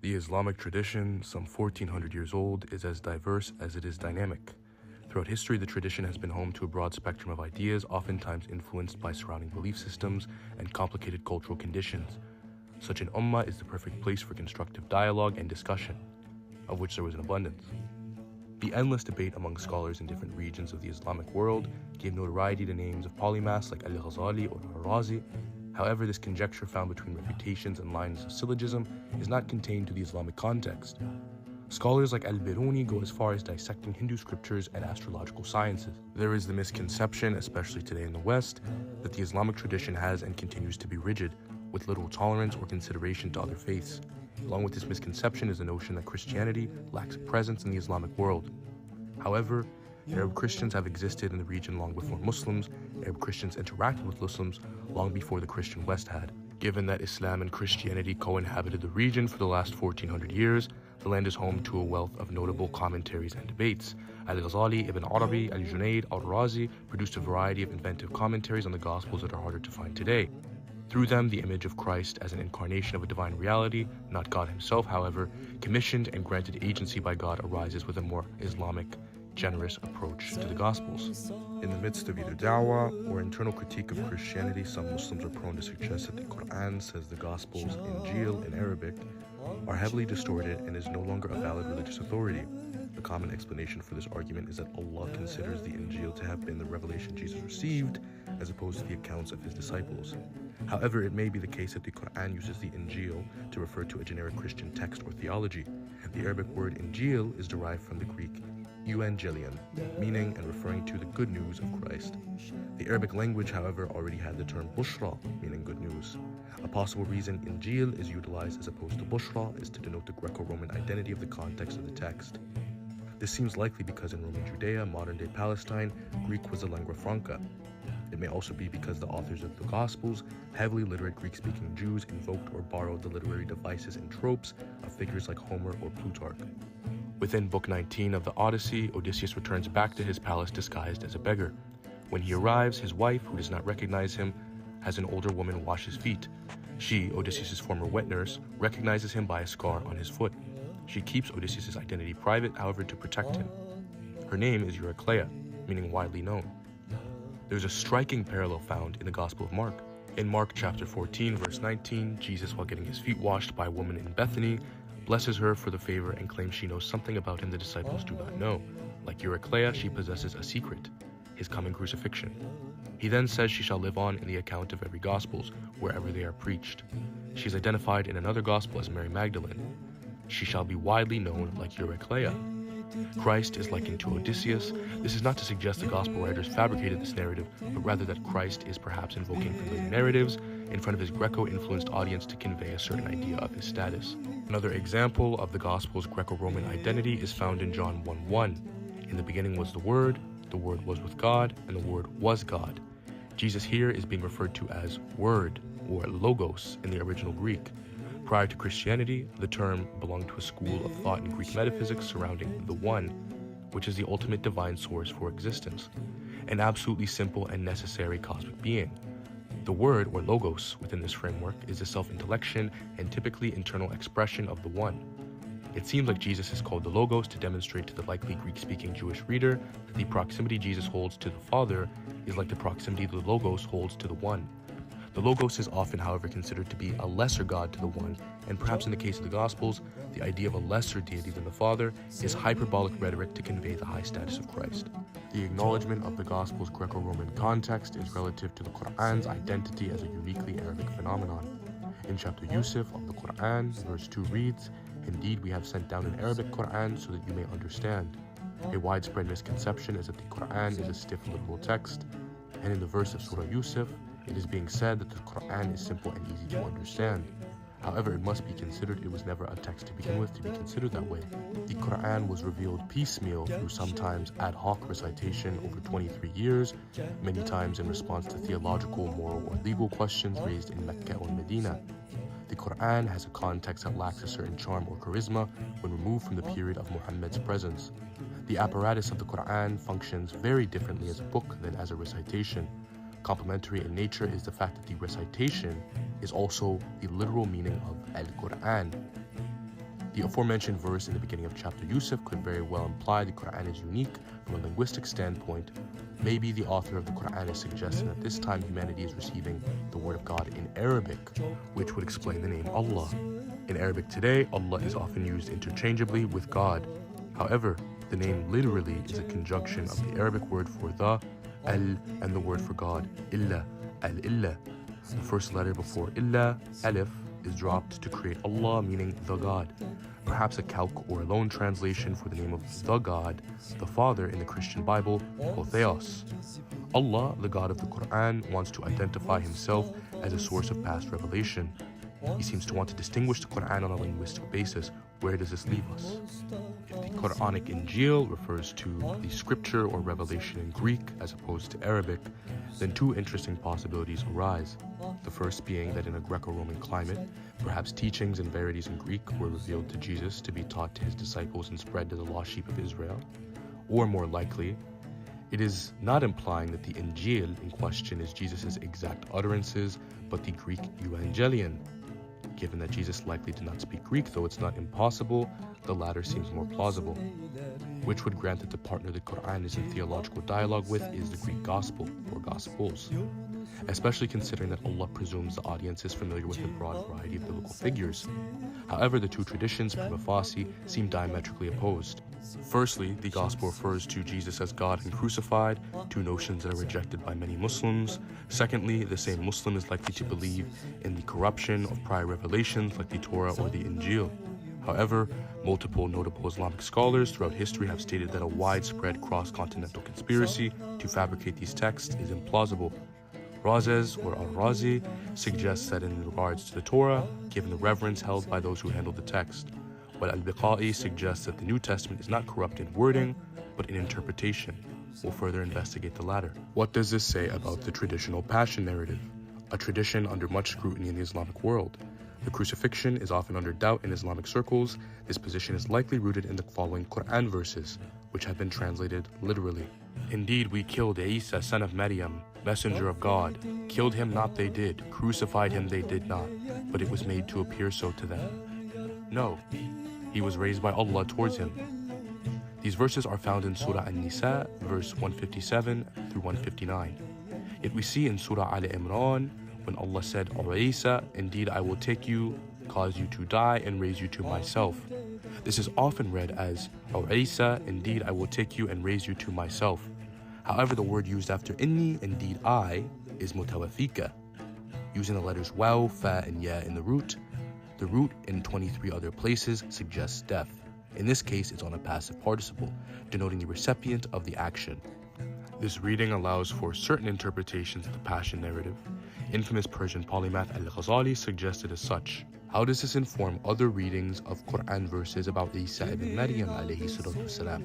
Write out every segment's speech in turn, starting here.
The Islamic tradition, some 1400 years old, is as diverse as it is dynamic. Throughout history, the tradition has been home to a broad spectrum of ideas, oftentimes influenced by surrounding belief systems and complicated cultural conditions. Such an ummah is the perfect place for constructive dialogue and discussion, of which there was an abundance. The endless debate among scholars in different regions of the Islamic world gave notoriety to names of polymaths like Al-Ghazali or Al-Razi. However, this conjecture found between refutations and lines of syllogism is not contained to the Islamic context. Scholars like Al-Biruni go as far as dissecting Hindu scriptures and astrological sciences. There is the misconception, especially today in the West, that the Islamic tradition has and continues to be rigid, with little tolerance or consideration to other faiths. Along with this misconception is the notion that Christianity lacks a presence in the Islamic world. However, Arab Christians have existed in the region long before Muslims. Arab Christians interacted with Muslims long before the Christian West had. Given that Islam and Christianity co-inhabited the region for the last 1400 years, the land is home to a wealth of notable commentaries and debates. Al-Ghazali, Ibn Arabi, Al-Junayd, Al-Razi produced a variety of inventive commentaries on the Gospels that are harder to find today. Through them, the image of Christ as an incarnation of a divine reality, not God himself, however, commissioned and granted agency by God, arises with a more Islamic, generous approach to the Gospels. In the midst of either da'wah or internal critique of Christianity, some Muslims are prone to suggest that the Quran, says the Gospels, Injeel in Arabic, are heavily distorted and is no longer a valid religious authority. The common explanation for this argument is that Allah considers the Injeel to have been the revelation Jesus received, as opposed to the accounts of his disciples. However, it may be the case that the Quran uses the Injeel to refer to a generic Christian text or theology. The Arabic word Injeel is derived from the Greek Evangelion, meaning and referring to the good news of Christ. The Arabic language, however, already had the term Bushra, meaning good news. A possible reason Injeel is utilized as opposed to Bushra is to denote the Greco-Roman identity of the context of the text. This seems likely because in Roman Judea, modern-day Palestine, Greek was a lingua franca. It may also be because the authors of the Gospels, heavily literate Greek-speaking Jews, invoked or borrowed the literary devices and tropes of figures like Homer or Plutarch. Within Book 19 of the Odyssey, Odysseus returns back to his palace disguised as a beggar. When he arrives, his wife, who does not recognize him, has an older woman wash his feet. She, Odysseus' former wet nurse, recognizes him by a scar on his foot. She keeps Odysseus' identity private, however, to protect him. Her name is Eurycleia, meaning widely known. There's a striking parallel found in the Gospel of Mark. In Mark chapter 14, verse 19, Jesus, while getting his feet washed by a woman in Bethany, blesses her for the favor and claims she knows something about him the disciples do not know. Like Eurycleia, she possesses a secret, his coming crucifixion. He then says she shall live on in the account of every Gospels, wherever they are preached. She is identified in another Gospel as Mary Magdalene. She shall be widely known like Eurycleia. Christ is likened to Odysseus. This is not to suggest the Gospel writers fabricated this narrative, but rather that Christ is perhaps invoking familiar narratives in front of his Greco-influenced audience to convey a certain idea of his status. Another example of the Gospel's Greco-Roman identity is found in John 1:1. In the beginning was the Word was with God, and the Word was God. Jesus here is being referred to as Word, or Logos in the original Greek. Prior to Christianity, the term belonged to a school of thought in Greek metaphysics surrounding the One, which is the ultimate divine source for existence, an absolutely simple and necessary cosmic being. The Word, or Logos, within this framework is the self-intellection and typically internal expression of the One. It seems like Jesus is called the Logos to demonstrate to the likely Greek-speaking Jewish reader that the proximity Jesus holds to the Father is like the proximity the Logos holds to the One. The Logos is often, however, considered to be a lesser God to the One, and perhaps in the case of the Gospels, the idea of a lesser deity than the Father is hyperbolic rhetoric to convey the high status of Christ. The acknowledgement of the Gospel's Greco-Roman context is relative to the Quran's identity as a uniquely Arabic phenomenon. In chapter Yusuf of the Quran, verse 2 reads, "Indeed, we have sent down an Arabic Quran so that you may understand." A widespread misconception is that the Quran is a stiff literal text, and in the verse of Surah Yusuf, it is being said that the Quran is simple and easy to understand. However, it must be considered it was never a text to begin with to be considered that way. The Quran was revealed piecemeal through sometimes ad hoc recitation over 23 years, many times in response to theological, moral, or legal questions raised in Mecca or Medina. The Quran has a context that lacks a certain charm or charisma when removed from the period of Muhammad's presence. The apparatus of the Quran functions very differently as a book than as a recitation. Complementary in nature is the fact that the recitation is also the literal meaning of Al-Quran. The aforementioned verse in the beginning of chapter Yusuf could very well imply the Quran is unique from a linguistic standpoint. Maybe the author of the Quran is suggesting that this time humanity is receiving the word of God in Arabic, which would explain the name Allah. In Arabic today, Allah is often used interchangeably with God. However, the name literally is a conjunction of the Arabic word for the, al, and the word for God, illa, al-illa. The first letter before illa, alif, is dropped to create Allah, meaning the God. Perhaps a calque or a loan translation for the name of the God, the Father in the Christian Bible, Theos. Allah, the God of the Quran, wants to identify himself as a source of past revelation. He seems to want to distinguish the Quran on a linguistic basis. Where does this leave us? If the Quranic Injeel refers to the scripture or revelation in Greek as opposed to Arabic, then two interesting possibilities arise. The first being that in a Greco-Roman climate, perhaps teachings and verities in Greek were revealed to Jesus to be taught to his disciples and spread to the lost sheep of Israel. Or more likely, it is not implying that the Injeel in question is Jesus' exact utterances, but the Greek Evangelion. Given that Jesus likely did not speak Greek, though it's not impossible, the latter seems more plausible, which would grant that the partner the Quran is in theological dialogue with is the Greek Gospel, or Gospels, especially considering that Allah presumes the audience is familiar with a broad variety of biblical figures. However, the two traditions, prima facie, seem diametrically opposed. Firstly, the Gospel refers to Jesus as God and crucified, two notions that are rejected by many Muslims. Secondly, the same Muslim is likely to believe in the corruption of prior revelations like the Torah or the Injeel. However, multiple notable Islamic scholars throughout history have stated that a widespread cross-continental conspiracy to fabricate these texts is implausible. Razes, or Al-Razi, suggests that in regards to the Torah, given the reverence held by those who handled the text, while Al-Biqai suggests that the New Testament is not corrupt in wording, but in interpretation. We'll further investigate the latter. What does this say about the traditional passion narrative? A tradition under much scrutiny in the Islamic world. The crucifixion is often under doubt in Islamic circles. This position is likely rooted in the following Quran verses, which have been translated literally. Indeed, we killed Isa, son of Maryam, messenger of God. Killed him not they did, crucified him they did not, but it was made to appear so to them. No, he was raised by Allah towards him. These verses are found in Surah An-Nisa, verse 157 through 159. Yet we see in Surah Al-Imran, when Allah said, O Isa, indeed I will take you, cause you to die, and raise you to myself. This is often read as, O Isa, indeed I will take you and raise you to myself. However, the word used after inni, indeed I, is mutawathika. Using the letters waw, fa, and ya in the root in 23 other places suggests death. In this case, it's on a passive participle, denoting the recipient of the action. This reading allows for certain interpretations of the Passion narrative. Infamous Persian polymath Al-Ghazali suggested as such. How does this inform other readings of Quran verses about Isa ibn Maryam alayhi salatu wasalam?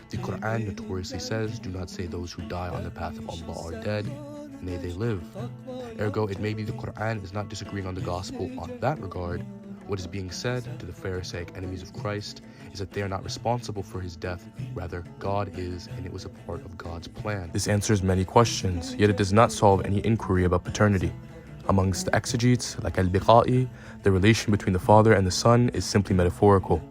The Quran notoriously says, do not say those who die on the path of Allah are dead, nay they live. Ergo, it may be the Quran is not disagreeing on the Gospel on that regard. What is being said to the Pharisaic enemies of Christ is that they are not responsible for his death, rather God is, and it was a part of God's plan. This answers many questions, yet it does not solve any inquiry about paternity. Amongst the exegetes, like Al-Biqai, the relation between the Father and the Son is simply metaphorical.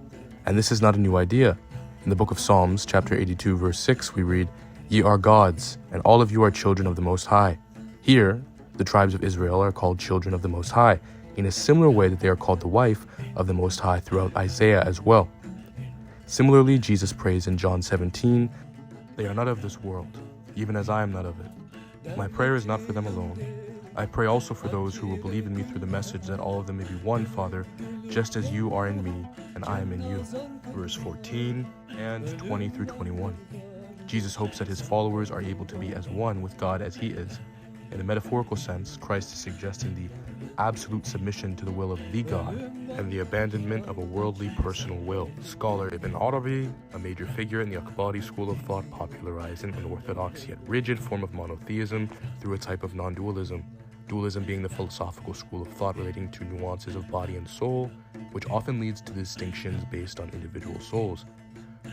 And this is not a new idea. In the book of Psalms, chapter 82, verse 6, we read, Ye are gods, and all of you are children of the Most High. Here, the tribes of Israel are called children of the Most High, in a similar way that they are called the wife of the Most High throughout Isaiah as well. Similarly, Jesus prays in John 17, They are not of this world, even as I am not of it. My prayer is not for them alone. I pray also for those who will believe in me through the message, that all of them may be one, Father, just as you are in me and I am in you. Verse 14 and 20 through 21. Jesus hopes that his followers are able to be as one with God as he is. In a metaphorical sense, Christ is suggesting the absolute submission to the will of the God and the abandonment of a worldly personal will. Scholar Ibn Arabi, a major figure in the Akbari school of thought, popularizing an orthodox yet rigid form of monotheism through a type of non-dualism. Dualism being the philosophical school of thought relating to nuances of body and soul, which often leads to distinctions based on individual souls.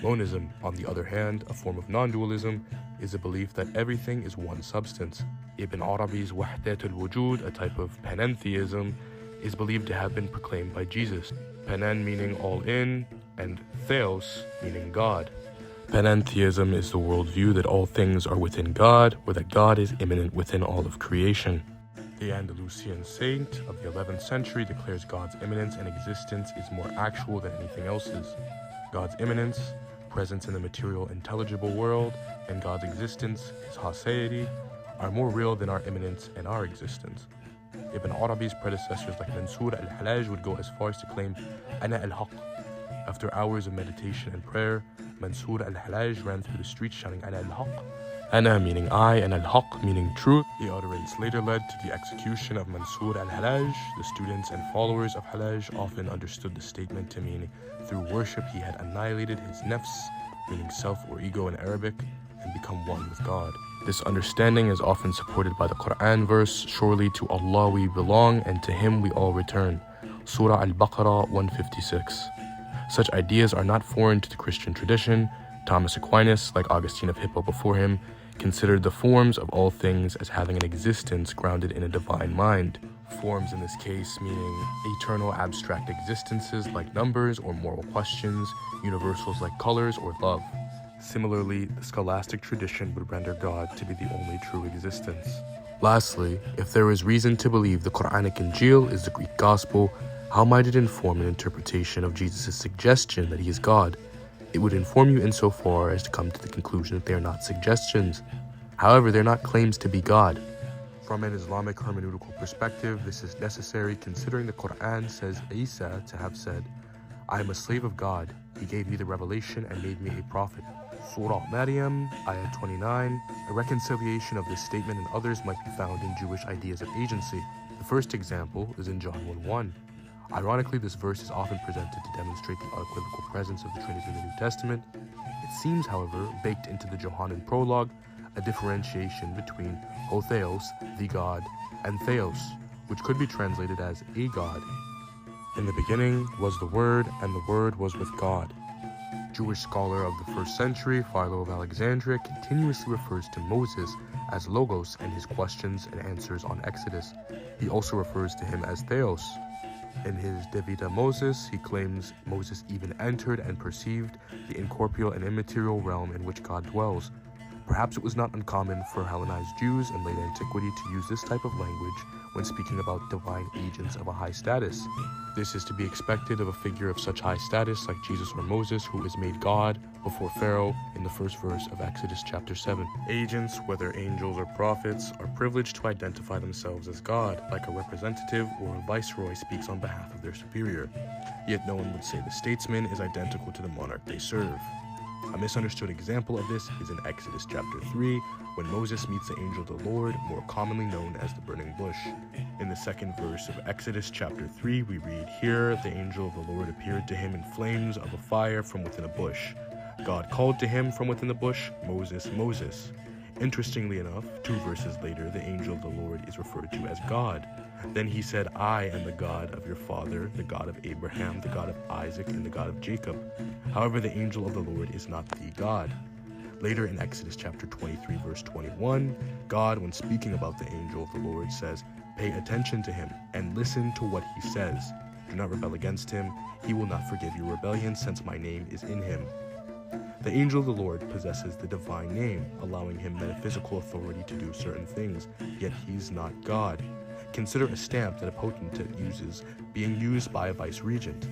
Monism, on the other hand, a form of non-dualism, is a belief that everything is one substance. Ibn Arabi's Wahdat al-Wujud, a type of panentheism, is believed to have been proclaimed by Jesus. Penen meaning all in, and Theos meaning God. Panentheism is the worldview that all things are within God, or that God is immanent within all of creation. The Andalusian saint of the 11th century declares God's immanence and existence is more actual than anything else's. God's immanence, presence in the material intelligible world, and God's existence, his hasaidi, are more real than our immanence and our existence. Ibn Arabi's predecessors like Mansur al-Hallaj would go as far as to claim Ana al-Haq. After hours of meditation and prayer, Mansur al-Hallaj ran through the streets shouting Ana al-Haq. Ana meaning I and al-Haq meaning truth. The utterance later led to the execution of Mansur al-Hallaj. The students and followers of Hallaj often understood the statement to mean through worship he had annihilated his nafs, meaning self or ego in Arabic, and become one with God. This understanding is often supported by the Quran verse, surely to Allah we belong and to Him we all return. Surah Al-Baqarah 156. Such ideas are not foreign to the Christian tradition. Thomas Aquinas, like Augustine of Hippo before him, considered the forms of all things as having an existence grounded in a divine mind. Forms in this case meaning eternal abstract existences like numbers or moral questions, universals like colors or love. Similarly, the scholastic tradition would render God to be the only true existence. Lastly, if there is reason to believe the Quranic Injeel is the Greek gospel, how might it inform an interpretation of Jesus' suggestion that he is God? It would inform you insofar as to come to the conclusion that they are not suggestions. However, they're not claims to be God. From an Islamic hermeneutical perspective, this is necessary considering the Quran says Isa to have said, I am a slave of God. He gave me the revelation and made me a prophet. Surah Maryam, Ayah 29. A reconciliation of this statement and others might be found in Jewish ideas of agency. The first example is in John 1:1. Ironically, this verse is often presented to demonstrate the unequivocal presence of the Trinity in the New Testament. It seems, however, baked into the Johannine prologue, a differentiation between O Theos, the God, and Theos, which could be translated as a God. In the beginning was the Word, and the Word was with God. Jewish scholar of the 1st century, Philo of Alexandria, continuously refers to Moses as Logos in his questions and answers on Exodus. He also refers to him as Theos. In his De Vita Mosis, he claims Moses even entered and perceived the incorporeal and immaterial realm in which God dwells. Perhaps it was not uncommon for Hellenized Jews in late antiquity to use this type of language when speaking about divine agents of a high status. This is to be expected of a figure of such high status like Jesus or Moses, who is made God before Pharaoh in the first verse of Exodus chapter 7. Agents, whether angels or prophets, are privileged to identify themselves as God, like a representative or a viceroy speaks on behalf of their superior. Yet no one would say the statesman is identical to the monarch they serve. A misunderstood example of this is in Exodus chapter 3, when Moses meets the angel of the Lord, more commonly known as the burning bush. In the second verse of Exodus chapter 3, we read, Here the angel of the Lord appeared to him in flames of a fire from within a bush. God called to him from within the bush, Moses, Moses. Interestingly enough, 2 verses later, the angel of the Lord is referred to as God. Then he said, I am the God of your father, the God of Abraham, the God of Isaac, and the God of Jacob. However, the angel of the Lord is not the God. Later in Exodus chapter 23, verse 21, God, when speaking about the angel of the Lord, says, Pay attention to him and listen to what he says. Do not rebel against him. He will not forgive your rebellion, since my name is in him. The angel of the Lord possesses the divine name, allowing him metaphysical authority to do certain things, yet he's not God. Consider a stamp that a potentate uses being used by a vice-regent.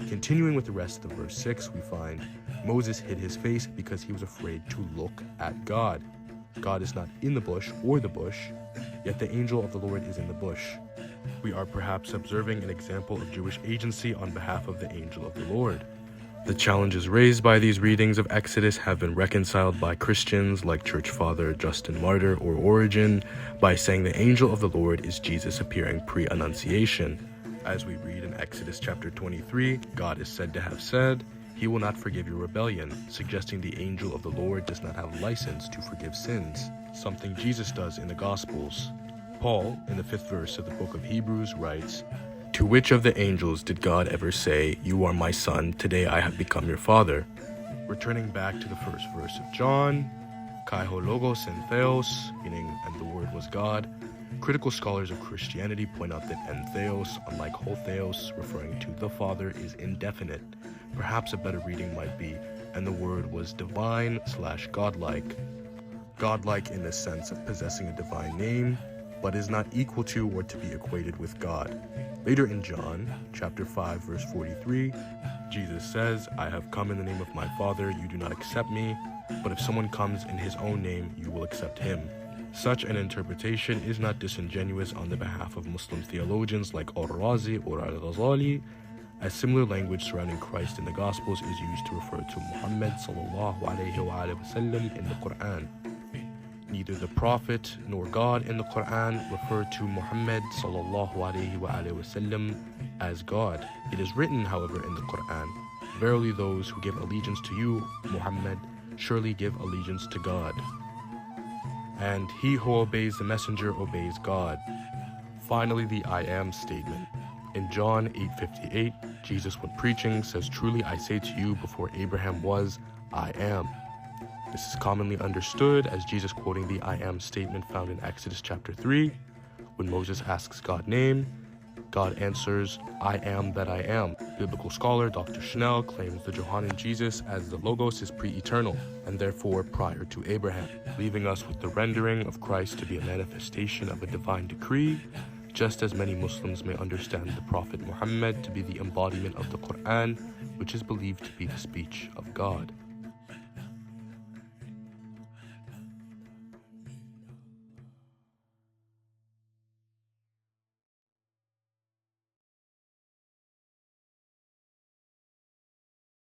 Continuing with the rest of verse 6, we find Moses hid his face because he was afraid to look at God. God is not in the bush or the bush, yet the angel of the Lord is in the bush. We are perhaps observing an example of Jewish agency on behalf of the angel of the Lord. The challenges raised by these readings of Exodus have been reconciled by Christians like Church Father Justin Martyr or Origen by saying the angel of the Lord is Jesus appearing pre-Annunciation. As we read in Exodus chapter 23, God is said to have said, He will not forgive your rebellion, suggesting the angel of the Lord does not have license to forgive sins, something Jesus does in the Gospels. Paul, in the 5th verse of the book of Hebrews, writes, To which of the angels did God ever say, You are my son, today I have become your father? Returning back to the first verse of John, Kai ho logos en theos, meaning, and the word was God. Critical scholars of Christianity point out that entheos, unlike hotheos, referring to the Father, is indefinite. Perhaps a better reading might be, and the word was divine/godlike. Godlike in the sense of possessing a divine name, but is not equal to or to be equated with God. Later in John, chapter 5, verse 43, Jesus says, "I have come in the name of my Father, you do not accept me, but if someone comes in his own name, you will accept him." Such an interpretation is not disingenuous on the behalf of Muslim theologians like Al-Razi or Al-Ghazali, as similar language surrounding Christ in the Gospels is used to refer to Muhammad sallallahu alayhi wa sallam in the Quran. Neither the Prophet nor God in the Quran refer to Muhammad sallallahu alayhi wa sallam as God. It is written, however, in the Quran, "Verily those who give allegiance to you, Muhammad, surely give allegiance to God. And he who obeys the messenger obeys God." Finally, the I am statement. In John 8:58, Jesus, when preaching, says, "Truly I say to you, before Abraham was, I am." This is commonly understood as Jesus quoting the I am statement found in Exodus chapter 3. When Moses asks God name, God answers, "I am that I am." Biblical scholar Dr. Schnell claims the Johannine Jesus as the Logos is pre-eternal and therefore prior to Abraham, leaving us with the rendering of Christ to be a manifestation of a divine decree, just as many Muslims may understand the Prophet Muhammad to be the embodiment of the Quran, which is believed to be the speech of God.